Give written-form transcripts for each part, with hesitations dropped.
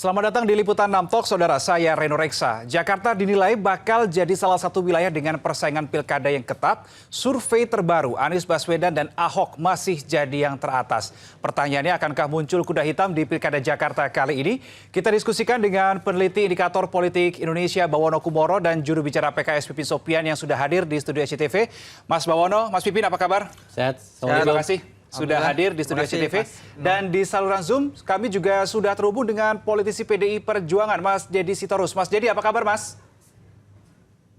Selamat datang di Liputan 6 Talk, saudara. Saya Reno Reksa. Jakarta dinilai bakal jadi salah satu wilayah dengan persaingan pilkada yang ketat. Survei terbaru, Anies Baswedan dan Ahok masih jadi yang teratas. Pertanyaannya, akankah muncul kuda hitam di Pilkada Jakarta kali ini? Kita diskusikan dengan peneliti indikator politik Indonesia, Bawono Kumoro, dan juru bicara PKS Pipin Sopian yang sudah hadir di studio SCTV. Mas Bawono, Mas Pipin, apa kabar? Sehat. Terima kasih sudah hadir di studio SCTV. Dan di saluran Zoom kami juga sudah terhubung dengan politisi PDI Perjuangan, Mas Deddy Sitorus. Mas Deddy, apa kabar, Mas?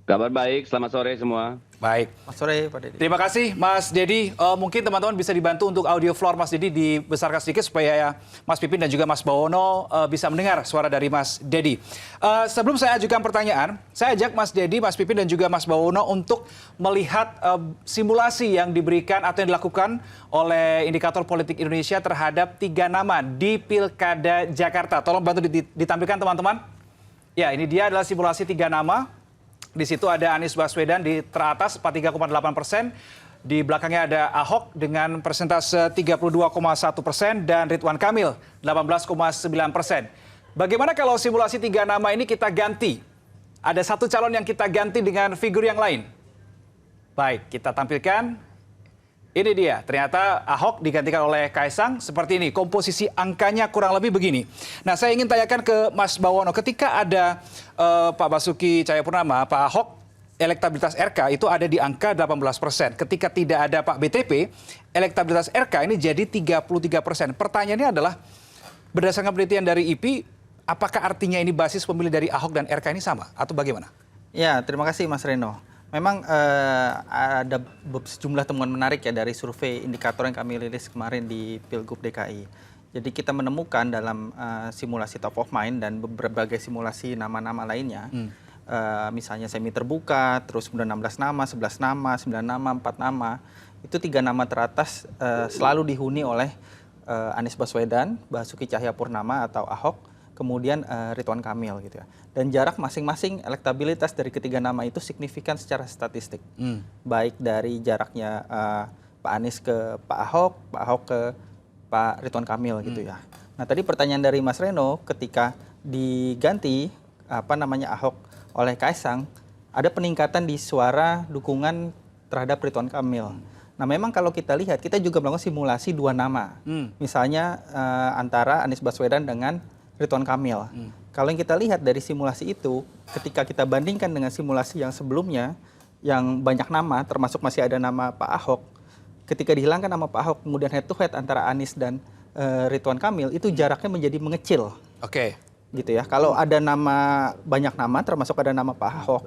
Kabar baik, selamat sore semua. Baik. Selamat sore, Pak Deddy. Terima kasih, Mas Deddy. Mungkin teman-teman bisa dibantu untuk audio floor Mas Deddy dibesarkan sedikit supaya Mas Pipin dan juga Mas Bawono bisa mendengar suara dari Mas Deddy. Sebelum saya ajukan pertanyaan, saya ajak Mas Deddy, Mas Pipin dan juga Mas Bawono untuk melihat simulasi yang diberikan atau yang dilakukan oleh indikator politik Indonesia terhadap 3 nama di Pilkada Jakarta. Tolong bantu ditampilkan, teman-teman. Ya, ini dia adalah simulasi 3 nama. Di situ ada Anies Baswedan di teratas 43,8%. Di belakangnya ada Ahok dengan persentase 32,1% dan Ridwan Kamil 18,9%. Bagaimana kalau simulasi 3 nama ini kita ganti? Ada satu calon yang kita ganti dengan figur yang lain. Baik, kita tampilkan. Ini dia, ternyata Ahok digantikan oleh Kaisang seperti ini. Komposisi angkanya kurang lebih begini. Nah, saya ingin tanyakan ke Mas Bawono, ketika ada Pak Basuki Cahayapurnama, Pak Ahok, elektabilitas RK itu ada di angka 18%. Ketika tidak ada Pak BTP, elektabilitas RK ini jadi 33%. Pertanyaannya adalah, berdasarkan penelitian dari IPI, apakah artinya ini basis pemilih dari Ahok dan RK ini sama? Atau bagaimana? Ya, terima kasih Mas Reno. Memang ada sejumlah temuan menarik ya dari survei indikator yang kami rilis kemarin di Pilgub DKI. Jadi kita menemukan dalam simulasi top of mind dan berbagai simulasi nama-nama lainnya, misalnya semi terbuka, terus kemudian 16 nama, 11 nama, 9 nama, 4 nama, itu 3 nama teratas selalu dihuni oleh Anies Baswedan, Basuki Cahayapurnama atau Ahok, kemudian Ridwan Kamil gitu ya. Dan jarak masing-masing elektabilitas dari ketiga nama itu signifikan secara statistik. Baik dari jaraknya Pak Anies ke Pak Ahok ke Pak Ridwan Kamil gitu ya. Nah, tadi pertanyaan dari Mas Reno, ketika diganti Ahok oleh Kaisang, ada peningkatan di suara dukungan terhadap Ridwan Kamil. Nah, memang kalau kita lihat, kita juga melakukan simulasi 2 nama. Misalnya antara Anies Baswedan dengan Ridwan Kamil. Kalau yang kita lihat dari simulasi itu, ketika kita bandingkan dengan simulasi yang sebelumnya, yang banyak nama, termasuk masih ada nama Pak Ahok, ketika dihilangkan nama Pak Ahok, kemudian head to head antara Anies dan Ridwan Kamil, itu jaraknya menjadi mengecil. Oke. Gitu ya. Kalau ada banyak nama, termasuk ada nama Pak Ahok,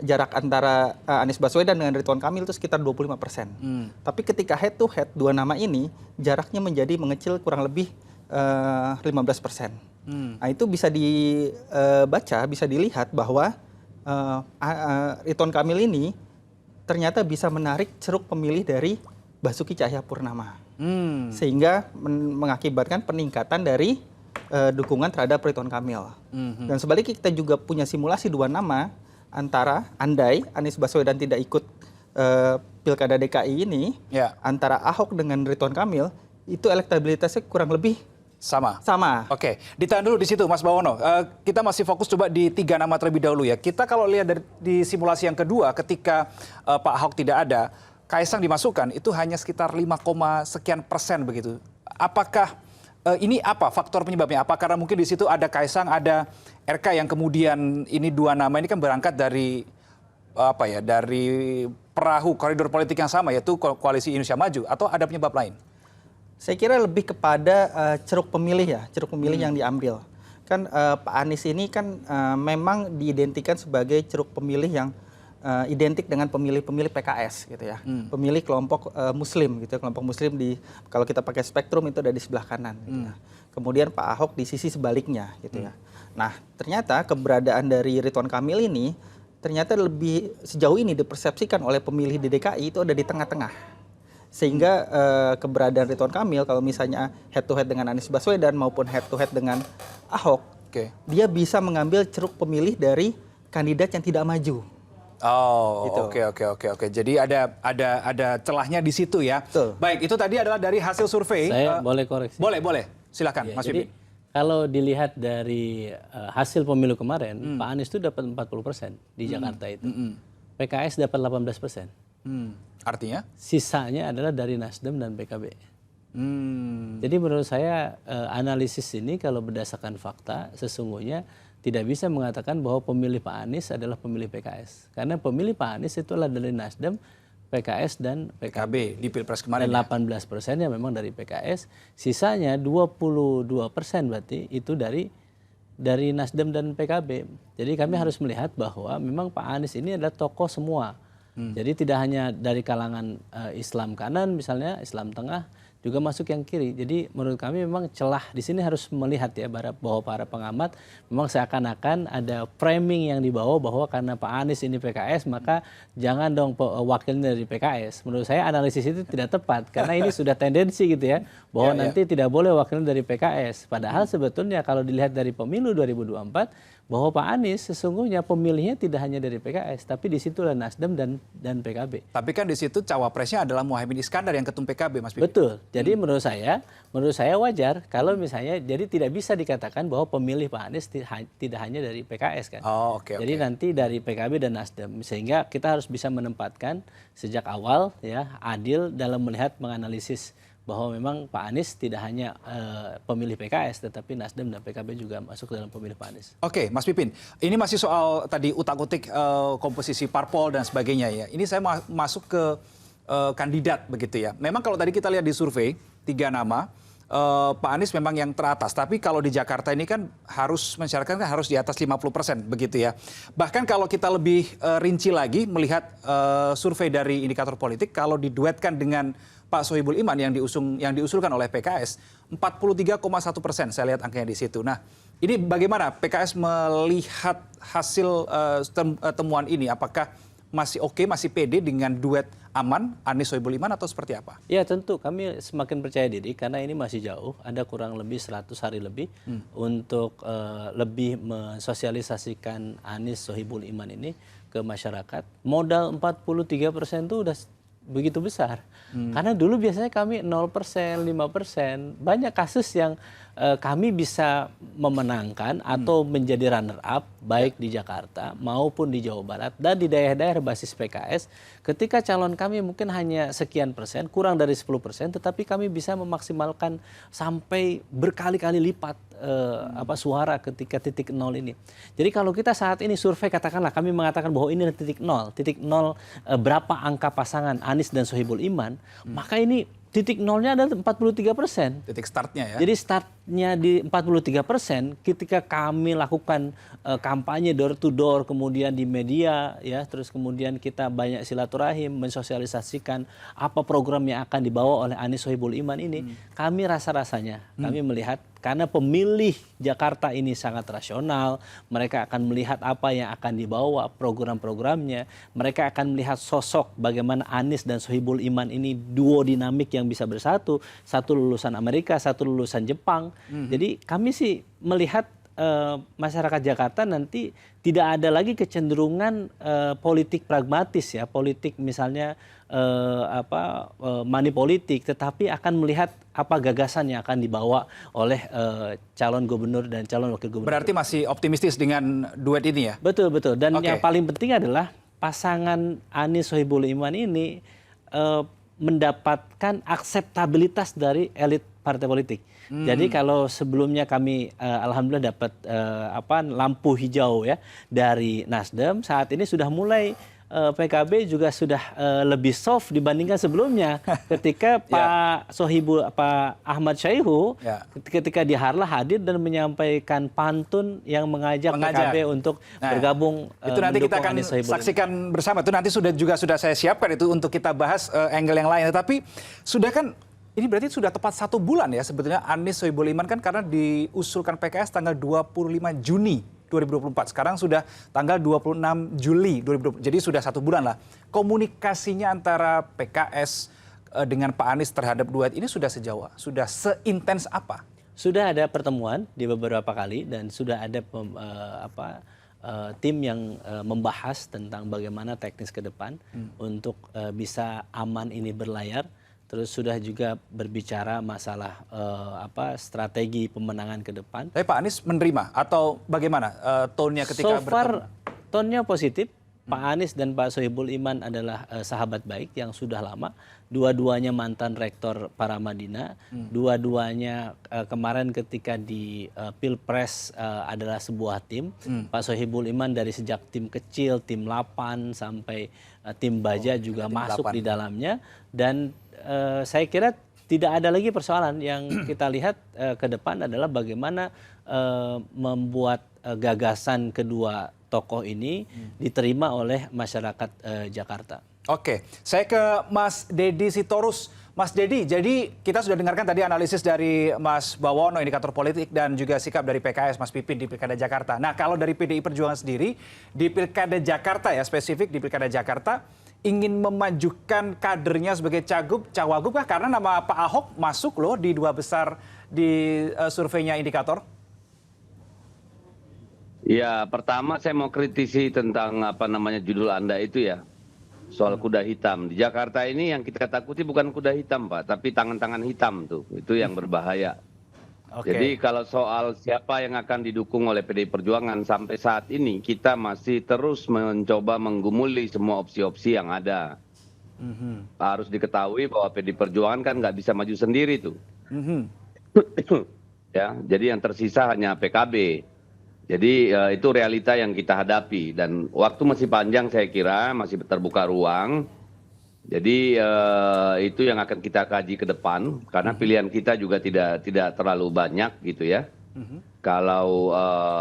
jarak antara Anies Baswedan dengan Ridwan Kamil itu sekitar 25%. Tapi ketika head to head 2 nama ini, jaraknya menjadi mengecil kurang lebih 15%. Nah, itu bisa dibaca, bisa dilihat bahwa Ridwan Kamil ini ternyata bisa menarik ceruk pemilih dari Basuki Cahayapurnama. Sehingga mengakibatkan peningkatan dari dukungan terhadap Ridwan Kamil. Dan sebaliknya kita juga punya simulasi 2 nama antara andai Anies Baswedan tidak ikut Pilkada DKI ini, antara Ahok dengan Ridwan Kamil, itu elektabilitasnya kurang lebih Sama. Oke, ditahan dulu di situ, Mas Bawono. Kita masih fokus coba di 3 nama terlebih dahulu ya. Kita kalau lihat di simulasi yang kedua, ketika Pak Ahok tidak ada, Kaisang dimasukkan, itu hanya sekitar 5,sekian persen begitu. Apakah ini apa faktor penyebabnya? Apa karena mungkin di situ ada Kaisang, ada RK yang kemudian ini 2 nama ini kan berangkat dari dari perahu koridor politik yang sama, yaitu Koalisi Indonesia Maju, atau ada penyebab lain? saya kira lebih kepada ceruk pemilih ya, ceruk pemilih yang diambil. Kan Pak Anies ini kan memang diidentikan sebagai ceruk pemilih yang identik dengan pemilih-pemilih PKS gitu ya. Pemilih kelompok Muslim gitu, kelompok Muslim kalau kita pakai spektrum itu ada di sebelah kanan gitu ya. Kemudian Pak Ahok di sisi sebaliknya gitu ya. Nah, ternyata keberadaan dari Ridwan Kamil ini ternyata lebih sejauh ini dipersepsikan oleh pemilih di DKI itu ada di tengah-tengah. Sehingga keberadaan Ridwan Kamil kalau misalnya head to head dengan Anies Baswedan maupun head to head dengan Ahok, dia bisa mengambil ceruk pemilih dari kandidat yang tidak maju. Oh, gitu. Oke. Jadi ada celahnya di situ ya. Betul. Baik, itu tadi adalah dari hasil survei. Saya boleh koreksi. Boleh. Silakan, Ya, Mas jadi Pipin. Kalau dilihat dari hasil pemilu kemarin, Pak Anies itu dapat 40% di Jakarta itu. PKS dapat 18%. Artinya? Sisanya adalah dari Nasdem dan PKB. Jadi menurut saya analisis ini kalau berdasarkan fakta sesungguhnya tidak bisa mengatakan bahwa pemilih Pak Anies adalah pemilih PKS. Karena pemilih Pak Anies itu adalah dari Nasdem, PKS dan PKB. di Pilpres kemarin. Dan 18% ya memang dari PKS, sisanya 22% berarti itu dari Nasdem dan PKB. Jadi kami harus melihat bahwa memang Pak Anies ini adalah tokoh semua. Jadi tidak hanya dari kalangan Islam kanan misalnya, Islam tengah, juga masuk yang kiri. Jadi menurut kami memang celah di sini harus melihat ya bahwa para pengamat memang seakan-akan ada framing yang dibawa bahwa karena Pak Anies ini PKS maka jangan dong wakilnya dari PKS. Menurut saya analisis itu tidak tepat karena ini sudah tendensi gitu ya bahwa nanti tidak boleh wakilnya dari PKS. Padahal sebetulnya kalau dilihat dari pemilu 2024 bahwa Pak Anies sesungguhnya pemilihnya tidak hanya dari PKS, tapi di situlah Nasdem dan PKB. Tapi kan di situ cawapresnya adalah Muhaimin Iskandar yang ketum PKB, Mas Pipin. Betul. Jadi menurut saya wajar kalau misalnya jadi tidak bisa dikatakan bahwa pemilih Pak Anies tidak hanya dari PKS kan. Oh, oke. Jadi nanti dari PKB dan Nasdem sehingga kita harus bisa menempatkan sejak awal ya adil dalam melihat menganalisis bahwa memang Pak Anies tidak hanya pemilih PKS, tetapi Nasdem dan PKB juga masuk dalam pemilih Pak Anies. Oke, Mas Pipin, ini masih soal tadi utak-utik komposisi parpol dan sebagainya ya. Ini saya masuk ke kandidat begitu ya. Memang kalau tadi kita lihat di survei, 3 nama, Pak Anies memang yang teratas. Tapi kalau di Jakarta ini kan harus masyarakat kan harus di atas 50% begitu ya. Bahkan kalau kita lebih rinci lagi melihat survei dari indikator politik, kalau diduetkan dengan Pak Sohibul Iman yang diusulkan oleh PKS 43,1%, saya lihat angkanya di situ. Nah, ini bagaimana PKS melihat hasil temuan ini? Apakah masih oke, masih pede dengan duet aman Anies Sohibul Iman atau seperti apa? Ya tentu kami semakin percaya diri karena ini masih jauh, ada kurang lebih 100 hari lebih untuk lebih mensosialisasikan Anies Sohibul Iman ini ke masyarakat. Modal 43% itu udah begitu besar. Karena dulu biasanya kami 0%, 5%. Banyak kasus yang kami bisa memenangkan atau menjadi runner up baik di Jakarta maupun di Jawa Barat dan di daerah-daerah basis PKS ketika calon kami mungkin hanya sekian persen, kurang dari 10%, tetapi kami bisa memaksimalkan sampai berkali-kali lipat suara ketika titik nol ini. Jadi kalau kita saat ini survei katakanlah kami mengatakan bahwa ini titik nol berapa angka pasangan Anies dan Sohibul Iman, maka ini titik nolnya adalah 43%. Titik startnya ya. Jadi startnya di 43%. Ketika kami lakukan kampanye door to door, kemudian di media, ya, terus kemudian kita banyak silaturahim, mensosialisasikan apa program yang akan dibawa oleh Anies Sohibul Iman ini, kami rasa-rasanya, kami melihat karena pemilih Jakarta ini sangat rasional, mereka akan melihat apa yang akan dibawa program-programnya, mereka akan melihat sosok bagaimana Anies dan Sohibul Iman ini duo dinamik yang bisa bersatu, satu lulusan Amerika, satu lulusan Jepang. Jadi kami sih melihat masyarakat Jakarta nanti tidak ada lagi kecenderungan politik pragmatis ya, politik misalnya money politik, tetapi akan melihat apa gagasan yang akan dibawa oleh calon gubernur dan calon wakil gubernur. Berarti masih optimistis dengan duet ini ya? Betul. Dan yang paling penting adalah pasangan Anies Sohibul Iman ini mendapatkan akseptabilitas dari elit partai politik. Jadi kalau sebelumnya kami alhamdulillah dapat lampu hijau ya dari Nasdem, saat ini sudah mulai PKB juga sudah lebih soft dibandingkan sebelumnya ketika Pak Ahmad Syaihu ketika di Harlah hadir dan menyampaikan pantun yang mengajak PKB untuk bergabung itu nanti kita akan saksikan bersama. Itu nanti sudah saya siapkan itu untuk kita bahas angle yang lain. Tapi sudah kan ini berarti sudah tepat 1 bulan ya sebetulnya Anies Sohibul Iman kan karena diusulkan PKS tanggal 25 Juni 2024. Sekarang sudah tanggal 26 Juli 2024. Jadi sudah 1 bulan lah. Komunikasinya antara PKS dengan Pak Anies terhadap duet ini sudah seintens apa? Sudah ada pertemuan di beberapa kali dan sudah ada tim yang membahas tentang bagaimana teknis ke depan untuk bisa aman ini berlayar. terus sudah juga berbicara masalah strategi pemenangan ke depan. Tapi Pak Anies menerima atau bagaimana tone-nya ketika So far tone-nya positif. Pak Anies dan Pak Sohibul Iman adalah sahabat baik yang sudah lama. Dua-duanya mantan rektor Paramadina. Dua-duanya kemarin ketika di Pilpres adalah sebuah tim. Pak Sohibul Iman dari sejak tim kecil, tim 8 sampai tim baja juga masuk 8. di dalamnya. Dan saya kira tidak ada lagi persoalan. Yang kita lihat ke depan adalah bagaimana membuat gagasan kedua tokoh ini diterima oleh masyarakat Jakarta. Oke, saya ke Mas Dedi Sitorus. Mas Dedi, jadi kita sudah dengarkan tadi analisis dari Mas Bawono, indikator politik, dan juga sikap dari PKS, Mas Pipin di Pilkada Jakarta. Nah, kalau dari PDI Perjuangan sendiri, di Pilkada Jakarta ya, spesifik di Pilkada Jakarta, ingin memajukan kadernya sebagai cawagup kah? Karena nama Pak Ahok masuk loh di 2 besar di surveinya indikator. Ya, pertama saya mau kritisi tentang judul Anda itu ya. Soal kuda hitam. Di Jakarta ini yang kita takuti bukan kuda hitam, Pak, tapi tangan-tangan hitam tuh. Itu yang berbahaya. Jadi kalau soal siapa yang akan didukung oleh PDI Perjuangan sampai saat ini kita masih terus mencoba menggumuli semua opsi-opsi yang ada. Harus diketahui bahwa PDI Perjuangan kan nggak bisa maju sendiri tuh. Ya, jadi yang tersisa hanya PKB. Jadi itu realita yang kita hadapi dan waktu masih panjang saya kira masih terbuka ruang. Jadi itu yang akan kita kaji ke depan karena pilihan kita juga tidak terlalu banyak gitu ya. Kalau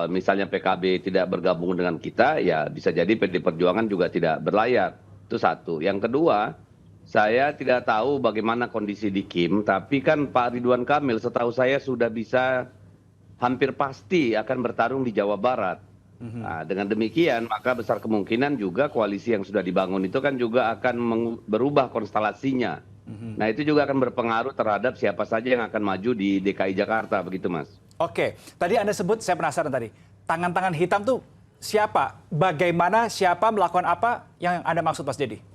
misalnya PKB tidak bergabung dengan kita ya bisa jadi PDI Perjuangan juga tidak berlayar. Itu satu. Yang kedua, saya tidak tahu bagaimana kondisi di Kim, tapi kan Pak Ridwan Kamil setahu saya sudah bisa hampir pasti akan bertarung di Jawa Barat. Nah, dengan demikian maka besar kemungkinan juga koalisi yang sudah dibangun itu kan juga akan berubah konstelasinya. Nah itu juga akan berpengaruh terhadap siapa saja yang akan maju di DKI Jakarta, begitu Mas. Oke, tadi Anda sebut, saya penasaran tadi, tangan-tangan hitam tuh siapa? Bagaimana, siapa, melakukan apa yang Anda maksud Mas Dedi?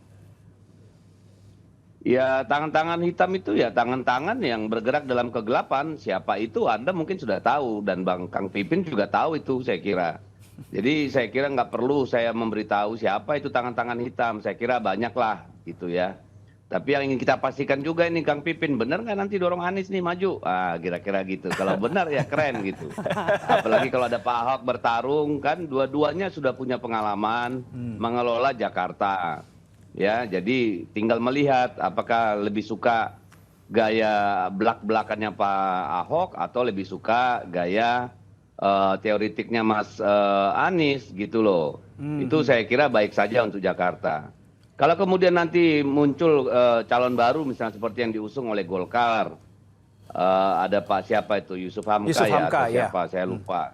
Ya tangan-tangan hitam itu ya tangan-tangan yang bergerak dalam kegelapan. Siapa itu Anda mungkin sudah tahu dan Bang Kang Pipin juga tahu itu saya kira. Jadi saya kira nggak perlu saya memberitahu siapa itu tangan-tangan hitam. Saya kira banyaklah gitu ya. Tapi yang ingin kita pastikan juga ini Kang Pipin, benar nggak nanti dorong Anies nih maju? Ah kira-kira gitu. Kalau benar ya keren gitu. Apalagi kalau ada Pak Ahok bertarung kan dua-duanya sudah punya pengalaman mengelola Jakarta. Ya, jadi tinggal melihat apakah lebih suka gaya belak-belakannya Pak Ahok atau lebih suka gaya teoritiknya Mas Anies gitu loh. Itu saya kira baik saja untuk Jakarta. Kalau kemudian nanti muncul calon baru misalnya seperti yang diusung oleh Golkar, ada Pak siapa itu Yusuf Hamka ya atau siapa saya lupa.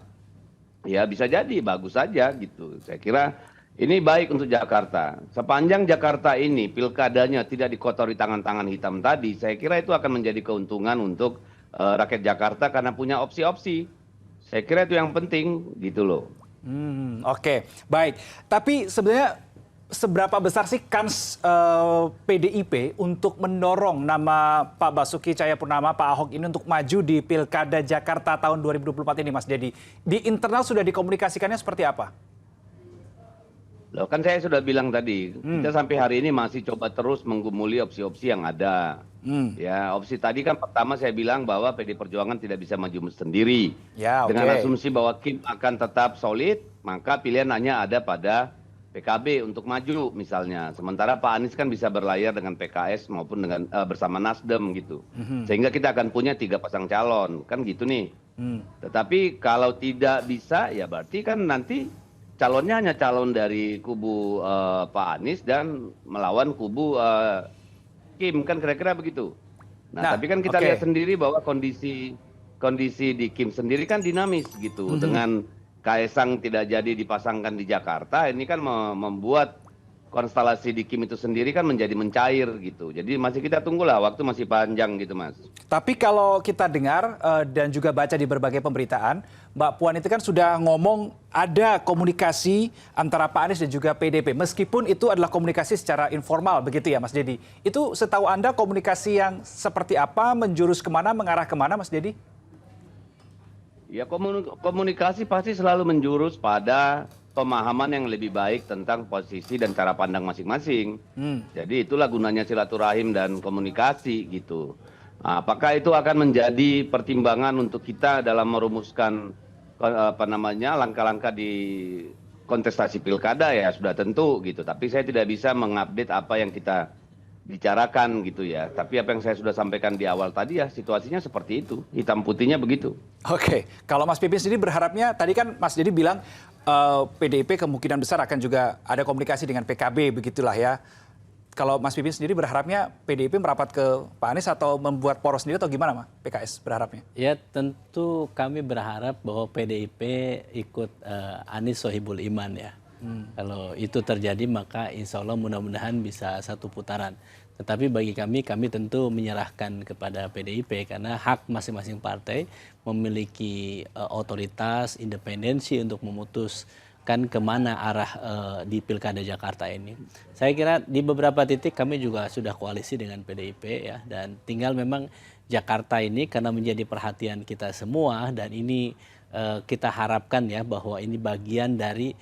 Ya bisa jadi bagus saja gitu. Saya kira ini baik untuk Jakarta. Sepanjang Jakarta ini pilkadanya tidak dikotori tangan-tangan hitam tadi, saya kira itu akan menjadi keuntungan untuk rakyat Jakarta karena punya opsi-opsi. Saya kira itu yang penting gitu loh. Oke, baik. Tapi sebenarnya seberapa besar sih kans PDIP untuk mendorong nama Pak Basuki Cahayapurnama, Pak Ahok ini untuk maju di Pilkada Jakarta tahun 2024 ini, Mas Dedi? Di internal sudah dikomunikasikannya seperti apa? Loh, kan saya sudah bilang tadi, kita sampai hari ini masih coba terus menggumuli opsi-opsi yang ada. Ya, opsi tadi kan pertama saya bilang bahwa PDI Perjuangan tidak bisa maju sendiri. Ya, dengan asumsi bahwa Kim akan tetap solid, maka pilihan hanya ada pada PKB untuk maju misalnya. Sementara Pak Anies kan bisa berlayar dengan PKS maupun dengan bersama Nasdem gitu. Sehingga kita akan punya 3 pasang calon, kan gitu nih. Tetapi kalau tidak bisa, ya berarti kan nanti calonnya hanya calon dari kubu Pak Anies dan melawan kubu Kim, kan kira-kira begitu. Nah, tapi kan kita lihat sendiri bahwa kondisi di Kim sendiri kan dinamis gitu. Dengan Kaesang tidak jadi dipasangkan di Jakarta, ini kan membuat konstelasi di Kim itu sendiri kan menjadi mencair gitu. Jadi masih kita tunggulah, waktu masih panjang gitu Mas. Tapi kalau kita dengar dan juga baca di berbagai pemberitaan, Mbak Puan itu kan sudah ngomong ada komunikasi antara Pak Anies dan juga PDIP. Meskipun itu adalah komunikasi secara informal, begitu ya Mas Dedi. Itu setahu Anda komunikasi yang seperti apa, menjurus kemana, mengarah kemana Mas Dedi? Ya komunikasi pasti selalu menjurus pada pemahaman yang lebih baik tentang posisi dan cara pandang masing-masing. Jadi itulah gunanya silaturahim dan komunikasi gitu. Nah, apakah itu akan menjadi pertimbangan untuk kita dalam merumuskan langkah-langkah di kontestasi pilkada ya sudah tentu gitu. Tapi saya tidak bisa mengupdate apa yang kita bicarakan gitu ya. Tapi apa yang saya sudah sampaikan di awal tadi ya situasinya seperti itu. Hitam putihnya begitu. Oke, kalau Mas Pipin sendiri berharapnya, tadi kan Mas Dedi bilang PDIP kemungkinan besar akan juga ada komunikasi dengan PKB, begitulah ya. Kalau Mas Pipin sendiri berharapnya PDIP merapat ke Pak Anies atau membuat poros sendiri atau gimana Mas PKS berharapnya? Ya tentu kami berharap bahwa PDIP ikut Anies Sohibul Iman ya. Kalau itu terjadi maka insya Allah mudah-mudahan bisa satu putaran. Tetapi bagi kami tentu menyerahkan kepada PDIP karena hak masing-masing partai memiliki otoritas, independensi untuk memutuskan kemana arah di Pilkada Jakarta ini. Saya kira di beberapa titik kami juga sudah koalisi dengan PDIP ya, dan tinggal memang Jakarta ini karena menjadi perhatian kita semua dan ini kita harapkan ya bahwa ini bagian dari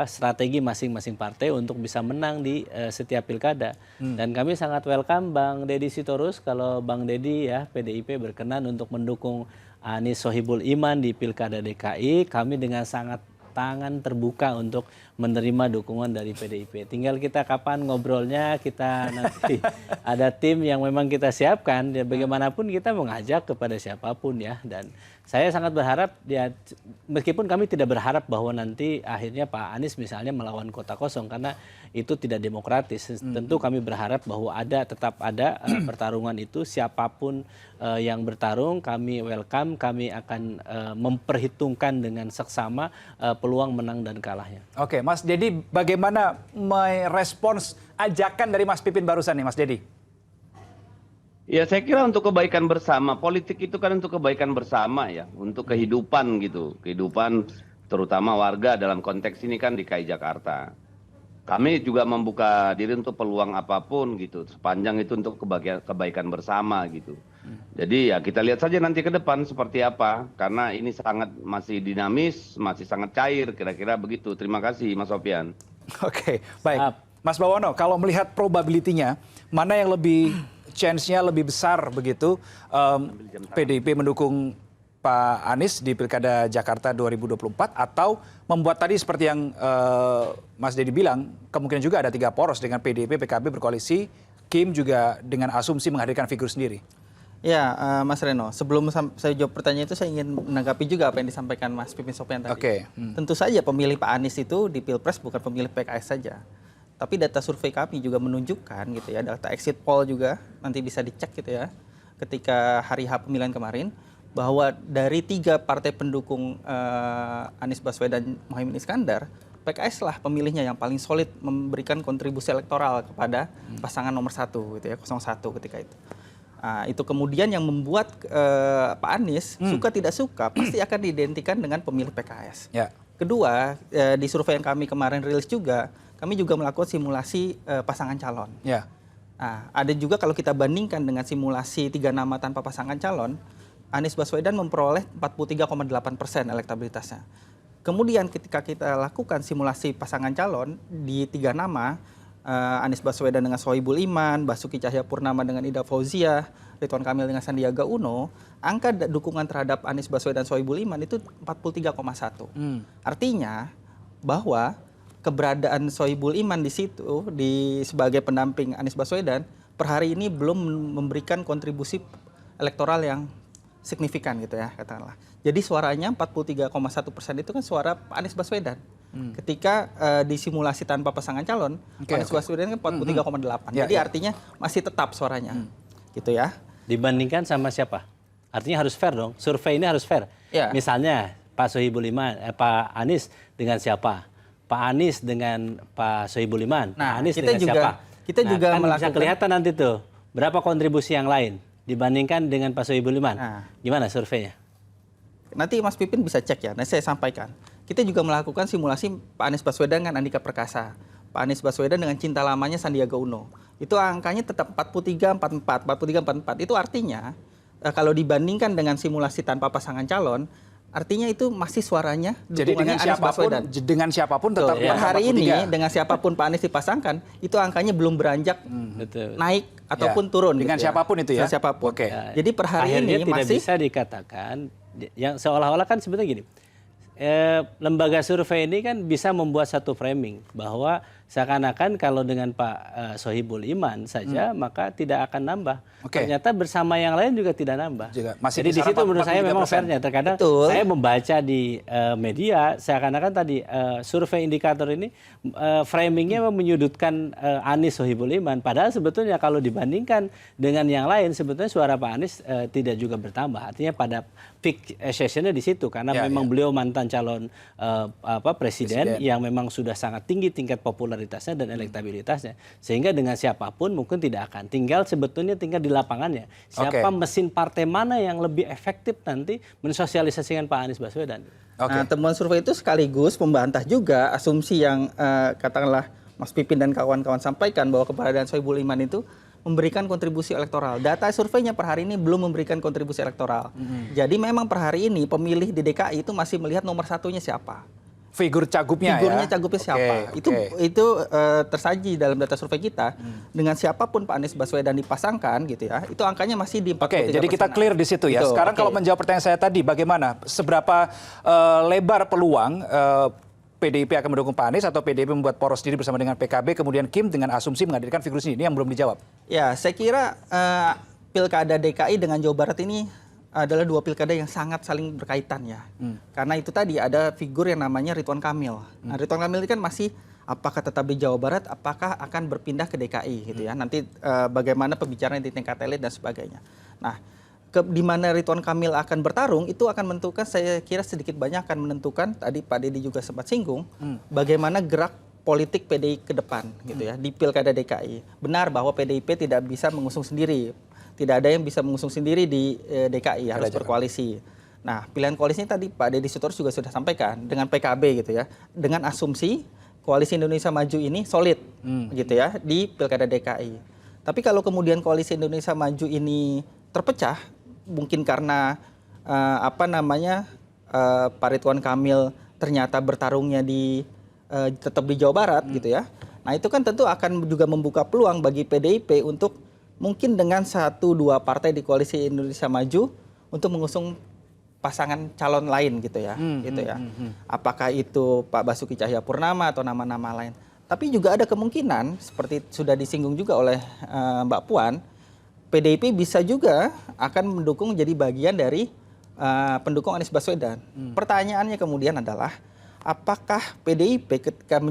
strategi masing-masing partai untuk bisa menang di setiap pilkada. Dan kami sangat welcome Bang Deddy Sitorus kalau Bang Deddy ya PDIP berkenan untuk mendukung Anies Sohibul Iman di Pilkada DKI. Kami dengan sangat tangan terbuka untuk menerima dukungan dari PDIP. Tinggal kita kapan ngobrolnya, kita nanti ada tim yang memang kita siapkan. Ya, bagaimanapun kita mengajak kepada siapapun ya. Dan saya sangat berharap, ya, meskipun kami tidak berharap bahwa nanti akhirnya Pak Anies misalnya melawan kota kosong karena itu tidak demokratis. Tentu kami berharap bahwa tetap ada pertarungan itu, siapapun yang bertarung kami welcome, kami akan memperhitungkan dengan seksama peluang menang dan kalahnya. Oke, Mas Dedi, bagaimana merespons ajakan dari Mas Pipin barusan nih, Mas Dedi? Ya saya kira untuk kebaikan bersama, politik itu kan untuk kebaikan bersama ya, untuk kehidupan gitu, kehidupan terutama warga dalam konteks ini kan DKI Jakarta. Kami juga membuka diri untuk peluang apapun gitu, sepanjang itu untuk kebaikan bersama gitu. Jadi ya kita lihat saja nanti ke depan seperti apa, karena ini sangat masih dinamis, masih sangat cair, kira-kira begitu. Terima kasih Mas Sofyan. Oke, baik. Mas Bawono, kalau melihat probability-nya, mana yang lebih chance-nya lebih besar begitu PDIP mendukung Pak Anies di Pilkada Jakarta 2024 atau membuat tadi seperti yang Mas Dedi bilang, kemungkinan juga ada 3 poros dengan PDIP, PKB berkoalisi, Kim juga dengan asumsi menghadirkan figur sendiri. Ya, Mas Reno, sebelum saya jawab pertanyaan itu saya ingin menanggapi juga apa yang disampaikan Mas Pipin Sopian tadi. Oke. Tentu saja pemilih Pak Anies itu di Pilpres bukan pemilih PKS saja. Tapi data survei kami juga menunjukkan gitu ya, data exit poll juga nanti bisa dicek gitu ya, ketika hari H pemilihan kemarin, bahwa dari 3 partai pendukung Anies Baswedan Muhaimin Iskandar, PKS lah pemilihnya yang paling solid memberikan kontribusi elektoral kepada pasangan nomor 1 gitu ya, 01 ketika itu. Itu kemudian yang membuat Pak Anies suka tidak suka pasti akan diidentikan dengan pemilih PKS. Ya. Kedua, di survei yang kami kemarin rilis juga, kami juga melakukan simulasi pasangan calon. Ya. Ada juga kalau kita bandingkan dengan simulasi 3 nama tanpa pasangan calon, Anies Baswedan memperoleh 43,8% elektabilitasnya. Kemudian ketika kita lakukan simulasi pasangan calon di 3 nama, Anies Baswedan dengan Sohibul Iman, Basuki Cahayapurnama dengan Ida Fauziah, Ridwan Kamil dengan Sandiaga Uno, angka dukungan terhadap Anies Baswedan Sohibul Iman itu 43,1. Artinya bahwa keberadaan Sohibul Iman di situ sebagai pendamping Anies Baswedan per hari ini belum memberikan kontribusi elektoral yang signifikan gitu ya katakanlah. Jadi suaranya 43,1% itu kan suara Pak Anies Baswedan. Ketika disimulasi tanpa pasangan calon, Anies Baswedan kan 43,8. Jadi artinya masih tetap suaranya. Gitu ya. Dibandingkan sama siapa? Artinya harus fair dong. Survei ini harus fair. Ya. Misalnya Pak Sohibul Iman, Pak Anies dengan siapa? Pak Anies dengan Pak Sohibul Iman, Nah, Pak Anies kita dengan juga- siapa? kita juga kan bisa melakukan- kelihatan nanti tuh berapa kontribusi yang lain dibandingkan dengan Pak Sohibul Iman. Nah. Gimana surveinya? Nanti Mas Pipin bisa cek ya. Nanti saya sampaikan. Kita juga melakukan simulasi Pak Anies Baswedan dengan Andika Perkasa. Pak Anies Baswedan dengan cinta lamanya Sandiaga Uno. Itu angkanya tetap 43-44, 43-44. Itu artinya kalau dibandingkan dengan simulasi tanpa pasangan calon, artinya itu masih suaranya Jadi dukungannya dengan siapapun tetap Betul. di Per angka hari ini 43. dengan siapapun Pak Anies dipasangkan, itu angkanya belum beranjak Betul. naik ataupun turun. Dengan gitu ya. siapapun itu ya? Dengan siapapun. Oke. Ya, Jadi per hari akhirnya ini tidak masih bisa dikatakan yang seolah-olah kan sebetulnya gini. Lembaga survei ini kan bisa membuat satu framing bahwa seakan-akan kalau dengan Pak Sohibul Iman saja maka tidak akan nambah. Oke. Ternyata bersama yang lain juga tidak nambah. Juga masih Jadi di kisaran situ menurut saya memang 43%. fairnya. Terkadang Betul. saya membaca di media seakan-akan tadi survei indikator ini framingnya menyudutkan Anies Sohibul Iman. Padahal sebetulnya kalau dibandingkan dengan yang lain sebetulnya suara Pak Anies tidak juga bertambah. Artinya pada peak sessionnya di situ karena Ya, memang ya. beliau mantan calon presiden yang memang sudah sangat tinggi tingkat popularitasnya dan elektabilitasnya. Sehingga dengan siapapun mungkin tidak akan. Sebetulnya tinggal di lapangannya. Siapa Oke. mesin partai mana yang lebih efektif nanti mensosialisasikan Pak Anies Baswedan. Oke. Nah, temuan survei itu sekaligus membantah juga asumsi yang katakanlah Mas Pipin dan kawan-kawan sampaikan bahwa keberadaan Sohibul Iman itu memberikan kontribusi elektoral. Data surveinya per hari ini belum memberikan kontribusi elektoral. Jadi memang per hari ini pemilih di DKI itu masih melihat nomor satunya siapa. Figur cagupnya Figurnya ya. cagupnya siapa. Oke, oke. Itu tersaji dalam data survei kita. Dengan siapapun Pak Anies Baswedan dipasangkan gitu ya. Itu angkanya masih di 43%. Oke, jadi kita clear di situ ya. Betul, Sekarang oke. kalau menjawab pertanyaan saya tadi, bagaimana seberapa lebar peluang PDIP akan mendukung Pak Anies atau PDIP membuat poros sendiri bersama dengan PKB, kemudian Kim dengan asumsi menghadirkan figur sendiri, ini yang belum dijawab. Ya, saya kira pilkada DKI dengan Jawa Barat ini adalah dua pilkada yang sangat saling berkaitan ya. Karena itu tadi ada figur yang namanya Ridwan Kamil. Nah, Ridwan Kamil ini kan masih apakah tetap di Jawa Barat, apakah akan berpindah ke DKI gitu ya. Nanti bagaimana pembicaraan di tingkat elit dan sebagainya. Nah, di mana Ridwan Kamil akan bertarung itu akan menentukan, saya kira sedikit banyak akan menentukan, tadi Pak Deddy juga sempat singgung, bagaimana gerak politik PDI ke depan gitu ya di pilkada DKI. Benar bahwa PDIP tidak bisa mengusung sendiri. Tidak ada yang bisa mengusung sendiri di DKI, harus berkoalisi. Nah, pilihan koalisi ini tadi Pak Deddy Sitorus juga sudah sampaikan dengan PKB gitu ya. Dengan asumsi koalisi Indonesia Maju ini solid gitu ya di pilkada DKI. Tapi kalau kemudian koalisi Indonesia Maju ini terpecah, mungkin karena Pak Ridwan Kamil ternyata bertarungnya tetap di Jawa Barat gitu ya. Nah, itu kan tentu akan juga membuka peluang bagi PDIP untuk mungkin dengan 1-2 partai di koalisi Indonesia Maju untuk mengusung pasangan calon lain gitu ya. Apakah itu Pak Basuki Cahayapurnama atau nama-nama lain. Tapi juga ada kemungkinan seperti sudah disinggung juga oleh Mbak Puan, PDIP bisa juga akan mendukung menjadi bagian dari pendukung Anies Baswedan. Pertanyaannya kemudian adalah apakah PDIP ketika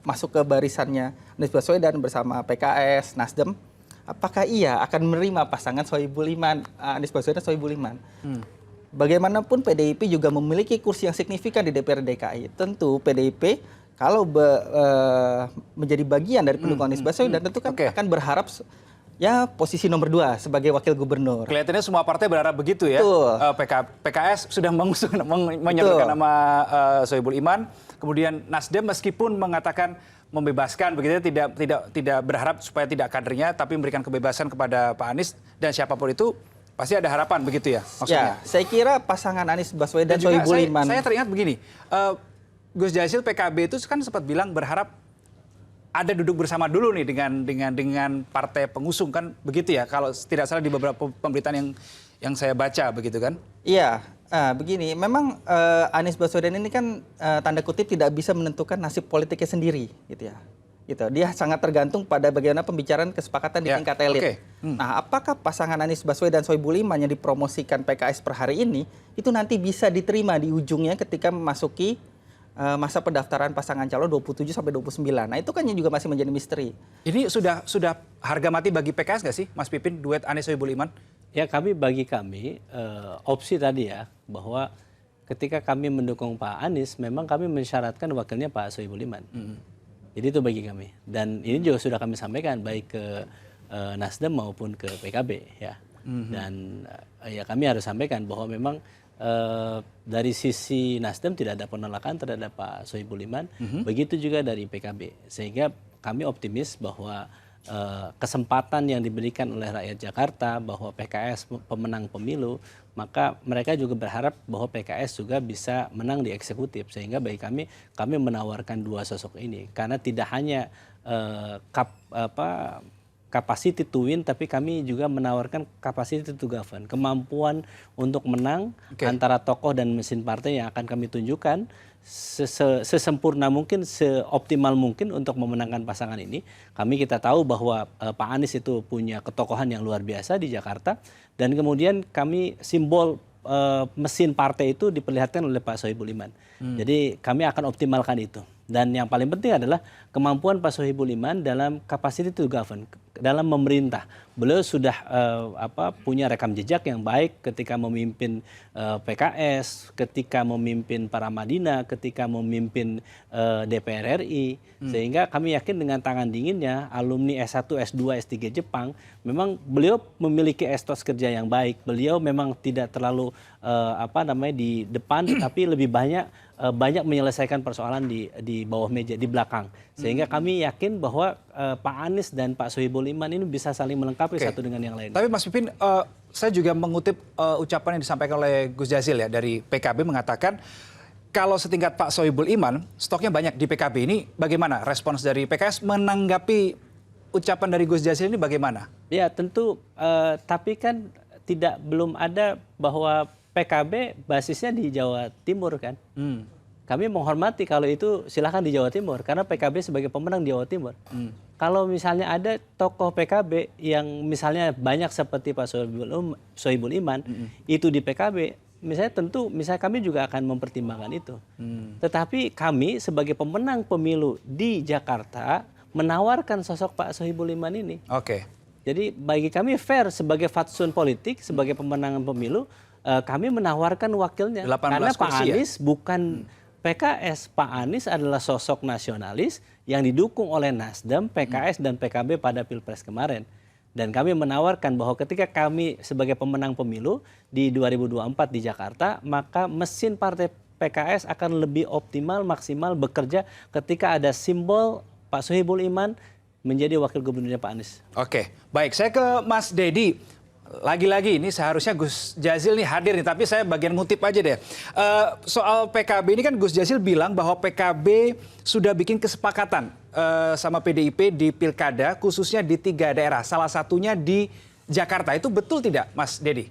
masuk ke barisannya Anies Baswedan bersama PKS, Nasdem, apakah ia akan menerima pasangan Sohibul Iman, Anies Baswedan Sohibul Iman? Bagaimanapun PDIP juga memiliki kursi yang signifikan di DPRD DKI. Tentu PDIP kalau menjadi bagian dari pendukung Anies Baswedan tentu kan akan berharap ya posisi nomor 2 sebagai wakil gubernur. Kelihatannya semua partai berharap begitu ya. Betul. PKS sudah menyodorkan nama Sohibul Iman, kemudian Nasdem meskipun mengatakan membebaskan begitu, tidak berharap supaya tidak kadernya, tapi memberikan kebebasan kepada Pak Anies dan siapapun itu pasti ada harapan begitu ya maksudnya. Ya, saya kira pasangan Anies Baswedan Dan juga Sohibul Iman. saya teringat begini, Gus Jazil PKB itu kan sempat bilang berharap ada duduk bersama dulu nih dengan partai pengusung kan begitu ya, kalau tidak salah di beberapa pemberitaan yang saya baca begitu kan? Iya, begini, memang Anies Baswedan ini kan tanda kutip tidak bisa menentukan nasib politiknya sendiri, gitu ya. Gitu. Dia sangat tergantung pada bagaimana pembicaraan kesepakatan di tingkat elit. Oke. Nah, apakah pasangan Anies Baswedan Sohibul Iman yang dipromosikan PKS per hari ini itu nanti bisa diterima di ujungnya ketika memasuki masa pendaftaran pasangan calon 27 sampai 29. Nah, itu kan yang juga masih menjadi misteri. Ini sudah harga mati bagi PKS nggak sih, Mas Pipin, duet Anies Sohibul Iman? Ya bagi kami opsi tadi ya bahwa ketika kami mendukung Pak Anies, memang kami mensyaratkan wakilnya Pak Sohibul Iman. Jadi itu bagi kami. Dan ini juga sudah kami sampaikan baik ke Nasdem maupun ke PKB ya. Dan ya kami harus sampaikan bahwa memang dari sisi Nasdem tidak ada penolakan terhadap Pak Sohibul Iman, begitu juga dari PKB. Sehingga kami optimis bahwa kesempatan yang diberikan oleh rakyat Jakarta bahwa PKS pemenang pemilu, maka mereka juga berharap bahwa PKS juga bisa menang di eksekutif. Sehingga bagi kami menawarkan dua sosok ini karena tidak hanya capacity to win, tapi kami juga menawarkan capacity to govern, kemampuan untuk menang antara tokoh dan mesin partai yang akan kami tunjukkan sesempurna mungkin, seoptimal mungkin untuk memenangkan pasangan ini. Kita tahu bahwa Pak Anies itu punya ketokohan yang luar biasa di Jakarta, dan kemudian kami simbol mesin partai itu diperlihatkan oleh Pak Sohibul Iman. Jadi kami akan optimalkan itu. Dan yang paling penting adalah kemampuan Pak Sohibul Iman dalam capacity to govern, dalam memerintah. Beliau sudah punya rekam jejak yang baik ketika memimpin PKS, ketika memimpin Paramadina, ketika memimpin DPR RI. Sehingga kami yakin dengan tangan dinginnya, alumni S1, S2, S3 Jepang, memang beliau memiliki etos kerja yang baik. Beliau memang tidak terlalu di depan, tetapi lebih banyak menyelesaikan persoalan di bawah meja, di belakang. Sehingga kami yakin bahwa Pak Anies dan Pak Sohibul Iman ini bisa saling melengkapi satu dengan yang lain. Tapi Mas Pipin, saya juga mengutip ucapan yang disampaikan oleh Gus Jazil ya dari PKB, mengatakan kalau setingkat Pak Sohibul Iman, stoknya banyak di PKB. Ini bagaimana respons dari PKS menanggapi ucapan dari Gus Jazil ini bagaimana? Ya tentu, tapi kan belum ada bahwa PKB basisnya di Jawa Timur kan. Kami menghormati kalau itu silahkan di Jawa Timur, karena PKB sebagai pemenang di Jawa Timur. Kalau misalnya ada tokoh PKB yang misalnya banyak seperti Pak Sohibul Iman, itu di PKB, misalnya kami juga akan mempertimbangkan itu. Tetapi kami sebagai pemenang pemilu di Jakarta menawarkan sosok Pak Sohibul Iman ini. Jadi bagi kami fair sebagai fatsun politik, sebagai pemenangan pemilu, kami menawarkan wakilnya. Karena Pak Anies bukan PKS, Pak Anies adalah sosok nasionalis yang didukung oleh Nasdem, PKS, dan PKB pada Pilpres kemarin. Dan kami menawarkan bahwa ketika kami sebagai pemenang pemilu di 2024 di Jakarta, maka mesin partai PKS akan lebih optimal, maksimal bekerja ketika ada simbol Pak Sohibul Iman menjadi wakil gubernurnya Pak Anies. Oke, baik. Saya ke Mas Dedi. Lagi-lagi ini seharusnya Gus Jazil nih hadir nih, tapi saya bagian ngutip aja deh. Soal PKB ini kan Gus Jazil bilang bahwa PKB sudah bikin kesepakatan sama PDIP di Pilkada, khususnya di 3 daerah. Salah satunya di Jakarta. Itu betul tidak, Mas Dedi?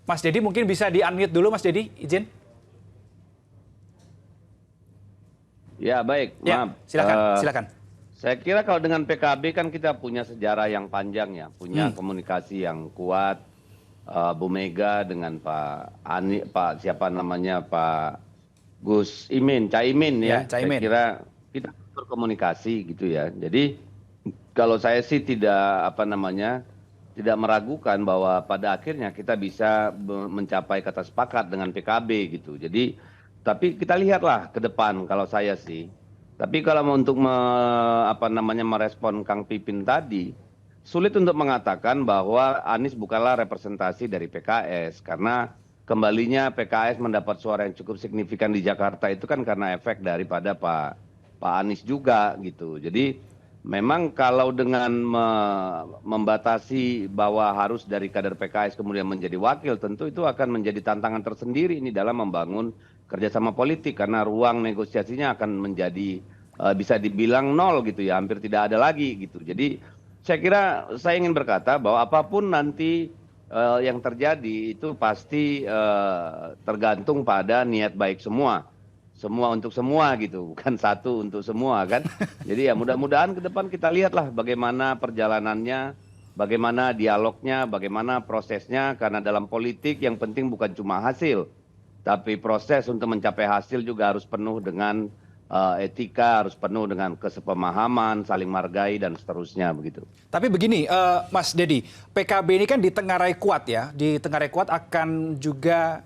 Mas Dedi mungkin bisa di-unmute dulu, Mas Dedi, izin. Ya, baik. Ya, Maaf. silakan. Saya kira kalau dengan PKB kan kita punya sejarah yang panjang ya, punya komunikasi yang kuat. Bu Mega dengan Pak Gus Imin, Caimin ya. Saya kira kita berkomunikasi gitu ya. Jadi kalau saya sih tidak meragukan bahwa pada akhirnya kita bisa mencapai kata sepakat dengan PKB gitu. Jadi tapi kita lihatlah ke depan kalau saya sih. Tapi kalau untuk merespon Kang Pipin tadi, sulit untuk mengatakan bahwa Anies bukanlah representasi dari PKS, karena kembalinya PKS mendapat suara yang cukup signifikan di Jakarta itu kan karena efek daripada Pak Anies juga gitu. Jadi memang kalau dengan membatasi bahwa harus dari kader PKS kemudian menjadi wakil, tentu itu akan menjadi tantangan tersendiri ini dalam membangun kerjasama politik, karena ruang negosiasinya akan menjadi bisa dibilang nol gitu ya, hampir tidak ada lagi gitu. Jadi saya kira saya ingin berkata bahwa apapun nanti yang terjadi itu pasti tergantung pada niat baik semua untuk semua gitu, bukan satu untuk semua kan. Jadi ya mudah-mudahan ke depan kita lihatlah bagaimana perjalanannya, bagaimana dialognya, bagaimana prosesnya, karena dalam politik yang penting bukan cuma hasil, tapi proses untuk mencapai hasil juga harus penuh dengan etika, harus penuh dengan kesepemahaman, saling menghargai dan seterusnya begitu. Tapi begini, Mas Dedi, PKB ini kan ditengarai kuat ya, ditengarai kuat akan juga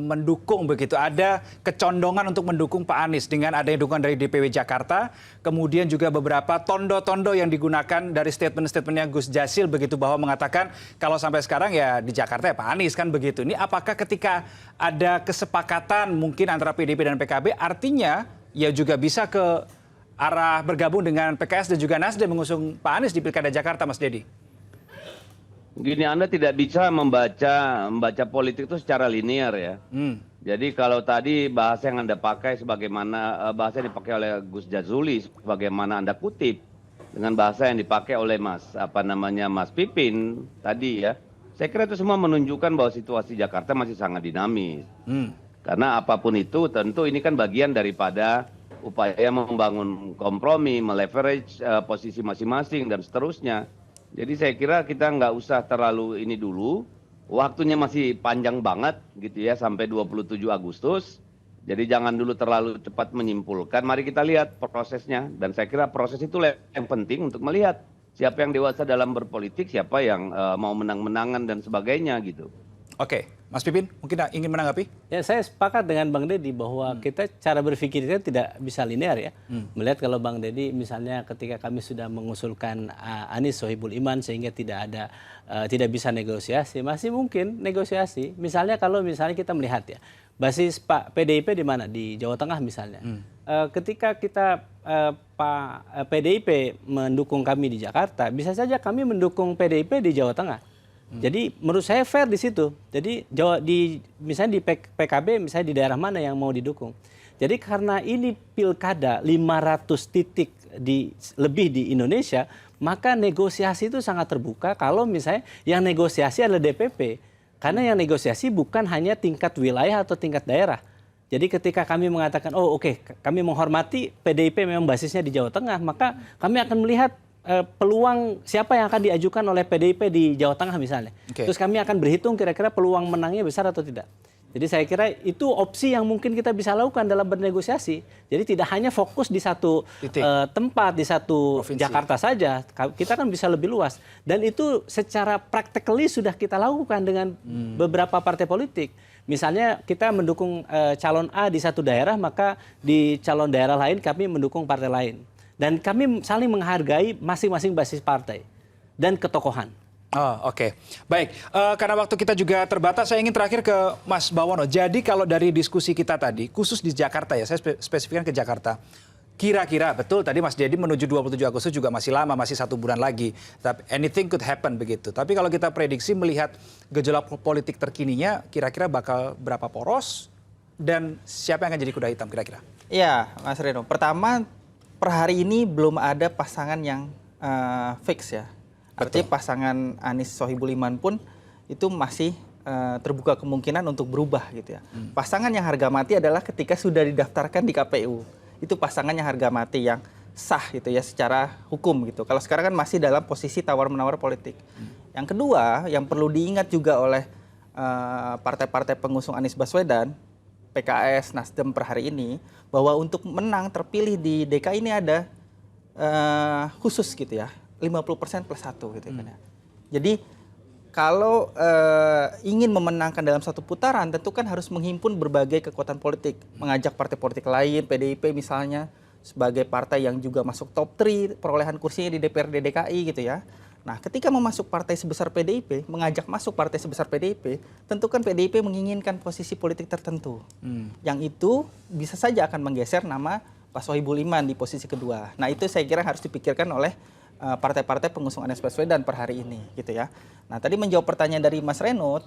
mendukung begitu. Ada kecondongan untuk mendukung Pak Anies dengan adanya dukungan dari DPW Jakarta, kemudian juga beberapa tondo-tondo yang digunakan dari statement-statementnya Gus Jazil begitu, bahwa mengatakan kalau sampai sekarang ya di Jakarta ya Pak Anies kan begitu. Ini apakah ketika ada kesepakatan mungkin antara PDIP dan PKB artinya ya juga bisa ke arah bergabung dengan PKS dan juga Nasdem mengusung Pak Anies di Pilkada Jakarta, Mas Dedi? Gini, Anda tidak bisa membaca politik itu secara linear ya. Jadi kalau tadi bahasa yang Anda pakai sebagaimana bahasa yang dipakai oleh Gus Jazuli, sebagaimana Anda kutip dengan bahasa yang dipakai oleh Mas Pipin tadi ya, saya kira itu semua menunjukkan bahwa situasi Jakarta masih sangat dinamis. Karena apapun itu tentu ini kan bagian daripada upaya membangun kompromi, meleverage posisi masing-masing dan seterusnya. Jadi saya kira kita nggak usah terlalu ini dulu, waktunya masih panjang banget gitu ya, sampai 27 Agustus. Jadi jangan dulu terlalu cepat menyimpulkan, mari kita lihat prosesnya. Dan saya kira proses itu yang penting untuk melihat siapa yang dewasa dalam berpolitik, siapa yang mau menang-menangan dan sebagainya gitu. Oke, Mas Pipin mungkin ingin menanggapi? Ya, saya sepakat dengan Bang Dedi bahwa kita cara berpikirnya tidak bisa linear ya. Melihat kalau Bang Dedi misalnya ketika kami sudah mengusulkan Anies Sohibul Iman sehingga tidak bisa negosiasi, masih mungkin negosiasi. Misalnya kalau misalnya kita melihat ya, basis Pak PDIP di mana? Di Jawa Tengah misalnya. Ketika kita Pak PDIP mendukung kami di Jakarta, bisa saja kami mendukung PDIP di Jawa Tengah. Jadi menurut saya fair di situ. Jadi misalnya di PKB misalnya di daerah mana yang mau didukung. Jadi karena ini pilkada 500 titik lebih di Indonesia, maka negosiasi itu sangat terbuka kalau misalnya yang negosiasi adalah DPP. Karena yang negosiasi bukan hanya tingkat wilayah atau tingkat daerah. Jadi ketika kami mengatakan, oh oke, kami menghormati PDIP memang basisnya di Jawa Tengah, maka kami akan melihat peluang siapa yang akan diajukan oleh PDIP di Jawa Tengah misalnya. Terus kami akan berhitung kira-kira peluang menangnya besar atau tidak. Jadi saya kira itu opsi yang mungkin kita bisa lakukan dalam bernegosiasi. Jadi tidak hanya fokus di satu tempat, di satu provinsi. Jakarta saja. Kita kan bisa lebih luas. Dan itu secara practically sudah kita lakukan dengan beberapa partai politik. Misalnya kita mendukung calon A di satu daerah, maka di calon daerah lain kami mendukung partai lain. Dan kami saling menghargai masing-masing basis partai dan ketokohan. Oh, oke. Baik, karena waktu kita juga terbatas, saya ingin terakhir ke Mas Bawono. Jadi kalau dari diskusi kita tadi, khusus di Jakarta ya, saya spesifikkan ke Jakarta. Kira-kira, betul tadi Mas Dedi menuju 27 Agustus juga masih lama, masih 1 bulan lagi. Tapi anything could happen begitu. Tapi kalau kita prediksi melihat gejolak politik terkininya, kira-kira bakal berapa poros dan siapa yang akan jadi kuda hitam kira-kira? Iya, Mas Reno. Pertama, per hari ini belum ada pasangan yang fix ya. Artinya pasangan Anies Sohibul Iman pun itu masih terbuka kemungkinan untuk berubah gitu ya. Pasangan yang harga mati adalah ketika sudah didaftarkan di KPU. Itu pasangan yang harga mati yang sah gitu ya secara hukum gitu. Kalau sekarang kan masih dalam posisi tawar-menawar politik. Yang kedua, yang perlu diingat juga oleh partai-partai pengusung Anies Baswedan, PKS, Nasdem per hari ini, bahwa untuk menang terpilih di DKI ini ada khusus gitu ya, 50% plus 1 gitu kan ya. Jadi kalau ingin memenangkan dalam satu putaran, tentu kan harus menghimpun berbagai kekuatan politik, mengajak partai politik lain, PDIP misalnya sebagai partai yang juga masuk top 3 perolehan kursinya di DPRD DKI gitu ya. Nah, ketika memasuk partai sebesar PDIP, mengajak masuk partai sebesar PDIP, tentu kan PDIP menginginkan posisi politik tertentu. Yang itu bisa saja akan menggeser nama Pak Sohibul Iman di posisi kedua. Nah, itu saya kira harus dipikirkan oleh partai-partai pengusung Anies Baswedan per hari ini, gitu ya. Nah, tadi menjawab pertanyaan dari Mas Reno,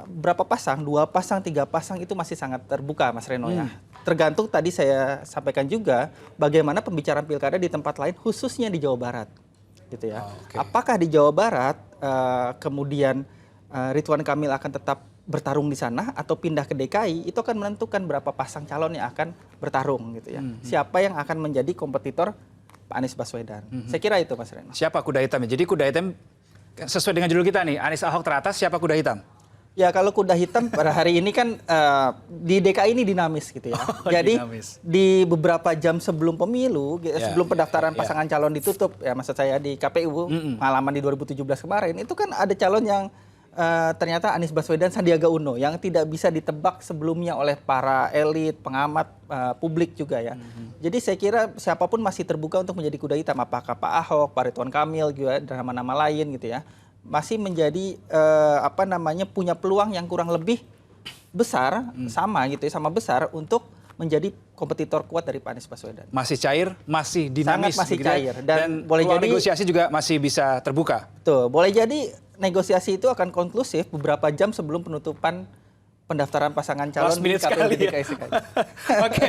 berapa pasang, 2 pasang, 3 pasang itu masih sangat terbuka, Mas Reno ya. Tergantung tadi saya sampaikan juga bagaimana pembicaraan pilkada di tempat lain, khususnya di Jawa Barat. Gitu ya. Apakah di Jawa Barat kemudian Ridwan Kamil akan tetap bertarung di sana atau pindah ke DKI, itu akan menentukan berapa pasang calon yang akan bertarung gitu ya. Siapa yang akan menjadi kompetitor Pak Anies Baswedan. Saya kira itu Mas Reno. Siapa kuda hitam? Jadi kuda hitam sesuai dengan judul kita nih, Anies Ahok teratas, siapa kuda hitam? Ya kalau kuda hitam pada hari ini kan di DKI ini dinamis gitu ya. Oh, Jadi dinamis. di beberapa jam sebelum pemilu, sebelum pendaftaran ya. pasangan calon ditutup, ya maksud saya di KPU pengalaman di 2017 kemarin itu kan ada calon yang ternyata Anies Baswedan, Sandiaga Uno yang tidak bisa ditebak sebelumnya oleh para elit, pengamat, publik juga ya. Jadi saya kira siapapun masih terbuka untuk menjadi kuda hitam, apakah Pak Ahok, Pak Ridwan Kamil juga dan nama-nama lain gitu ya. Masih menjadi punya peluang yang kurang lebih besar sama gitu ya, sama besar untuk menjadi kompetitor kuat dari Pak Anies Baswedan. Masih cair, masih dinamis, Sangat masih begitu ya? cair. Dan boleh peluang jadi- negosiasi juga masih bisa terbuka. Tuh, boleh jadi negosiasi itu akan konklusif beberapa jam sebelum penutupan pendaftaran pasangan calon Last minute di KPU sekali ya. DKI sekali. Oke,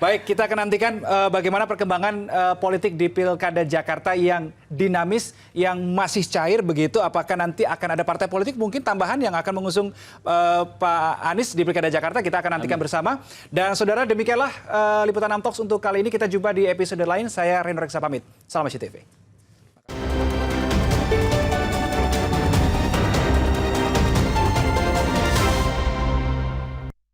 baik kita akan nantikan bagaimana perkembangan politik di Pilkada Jakarta yang dinamis, yang masih cair begitu. Apakah nanti akan ada partai politik mungkin tambahan yang akan mengusung Pak Anies di Pilkada Jakarta? Kita akan nantikan bersama. Dan saudara, demikianlah Liputan 6 Talks untuk kali ini. Kita jumpa di episode lain. Saya Reno Reksa pamit. Salam SCTV.